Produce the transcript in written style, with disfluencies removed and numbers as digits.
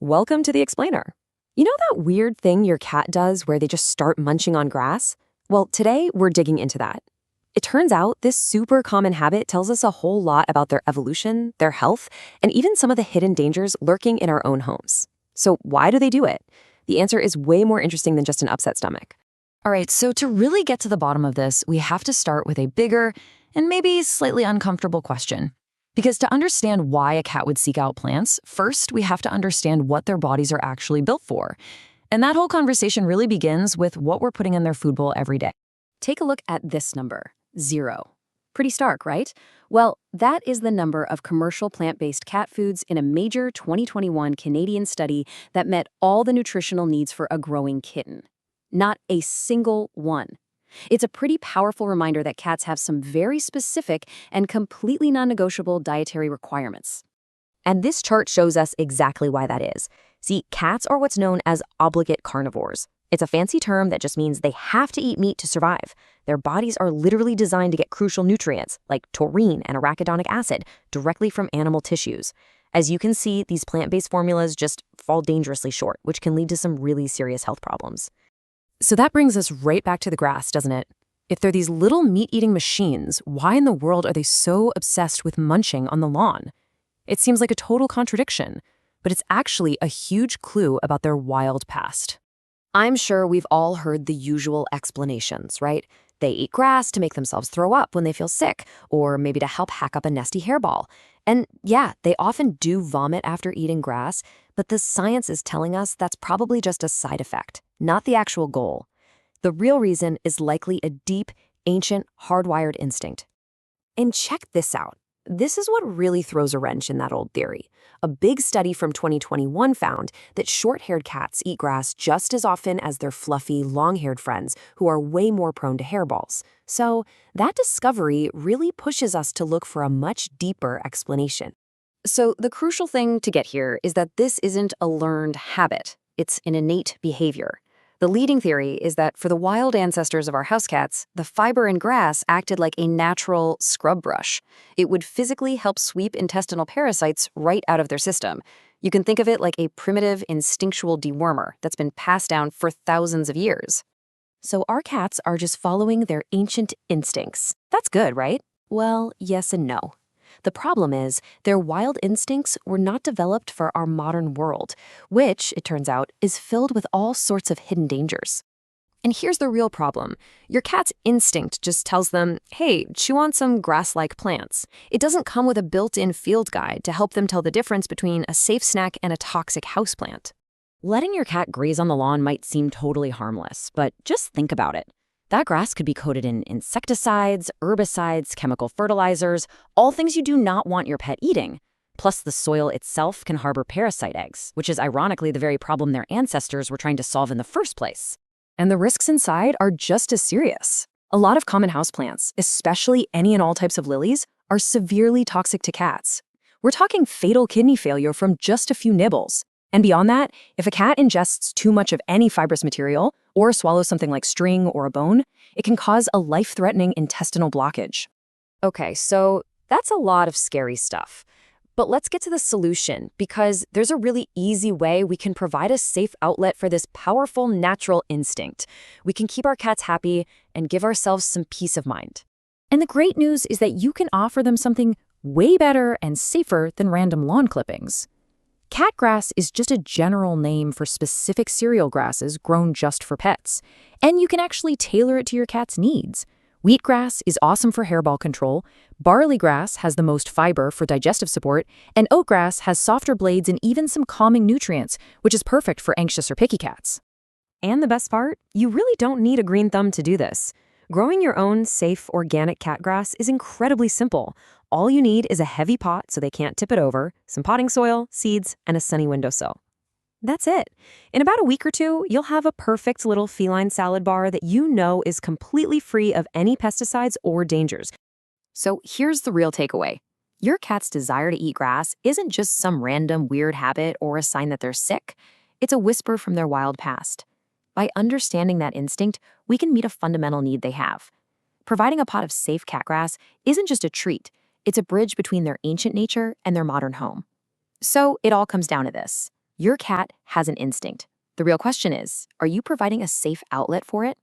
Welcome to the explainer. You know that weird thing your cat does where they just start munching on grass? Well, today we're digging into that. It turns out this super common habit tells us a whole lot about their evolution, their health, and even some of the hidden dangers lurking in our own homes. So why do they do it? The answer is way more interesting than just an upset stomach. All right, so to really get to the bottom of this, we have to start with a bigger and maybe slightly uncomfortable question. Because to understand why a cat would seek out plants, first we have to understand what their bodies are actually built for. And that whole conversation really begins with what we're putting in their food bowl every day. Take a look at this number, 0. Pretty stark, right? Well, that is the number of commercial plant-based cat foods in a major 2021 Canadian study that met all the nutritional needs for a growing kitten. Not a single one. It's a pretty powerful reminder that cats have some very specific and completely non-negotiable dietary requirements. And this chart shows us exactly why that is. See, cats are what's known as obligate carnivores. It's a fancy term that just means they have to eat meat to survive. Their bodies are literally designed to get crucial nutrients, like taurine and arachidonic acid, directly from animal tissues. As you can see, these plant-based formulas just fall dangerously short, which can lead to some really serious health problems. So that brings us right back to the grass, doesn't it? If they're these little meat-eating machines, why in the world are they so obsessed with munching on the lawn? It seems like a total contradiction, but it's actually a huge clue about their wild past. I'm sure we've all heard the usual explanations, right? They eat grass to make themselves throw up when they feel sick, or maybe to help hack up a nesty hairball. And yeah, they often do vomit after eating grass, but the science is telling us that's probably just a side effect, not the actual goal. The real reason is likely a deep, ancient, hardwired instinct. And check this out. This is what really throws a wrench in that old theory. A big study from 2021 found that short-haired cats eat grass just as often as their fluffy, long-haired friends who are way more prone to hairballs. So that discovery really pushes us to look for a much deeper explanation. So the crucial thing to get here is that this isn't a learned habit. It's an innate behavior. The leading theory is that for the wild ancestors of our house cats, the fiber in grass acted like a natural scrub brush. It would physically help sweep intestinal parasites right out of their system. You can think of it like a primitive instinctual dewormer that's been passed down for thousands of years. So our cats are just following their ancient instincts. That's good, right? Well, yes and no. The problem is, their wild instincts were not developed for our modern world, which, it turns out, is filled with all sorts of hidden dangers. And here's the real problem. Your cat's instinct just tells them, hey, chew on some grass-like plants. It doesn't come with a built-in field guide to help them tell the difference between a safe snack and a toxic houseplant. Letting your cat graze on the lawn might seem totally harmless, but just think about it. That grass could be coated in insecticides, herbicides, chemical fertilizers, all things you do not want your pet eating. Plus, the soil itself can harbor parasite eggs, which is ironically the very problem their ancestors were trying to solve in the first place. And the risks inside are just as serious. A lot of common houseplants, especially any and all types of lilies, are severely toxic to cats. We're talking fatal kidney failure from just a few nibbles. And beyond that, if a cat ingests too much of any fibrous material, or swallows something like string or a bone, it can cause a life-threatening intestinal blockage. Okay, so that's a lot of scary stuff. But let's get to the solution, because there's a really easy way we can provide a safe outlet for this powerful natural instinct. We can keep our cats happy and give ourselves some peace of mind. And the great news is that you can offer them something way better and safer than random lawn clippings. Catgrass is just a general name for specific cereal grasses grown just for pets, and you can actually tailor it to your cat's needs. Wheatgrass is awesome for hairball control, barley grass has the most fiber for digestive support, and oatgrass has softer blades and even some calming nutrients, which is perfect for anxious or picky cats. And the best part? You really don't need a green thumb to do this. Growing your own safe, organic catgrass is incredibly simple. All you need is a heavy pot so they can't tip it over, some potting soil, seeds, and a sunny windowsill. That's it. In about a week or two, you'll have a perfect little feline salad bar that you know is completely free of any pesticides or dangers. So here's the real takeaway. Your cat's desire to eat grass isn't just some random weird habit or a sign that they're sick. It's a whisper from their wild past. By understanding that instinct, we can meet a fundamental need they have. Providing a pot of safe catgrass isn't just a treat. It's a bridge between their ancient nature and their modern home. So it all comes down to this. Your cat has an instinct. The real question is, are you providing a safe outlet for it?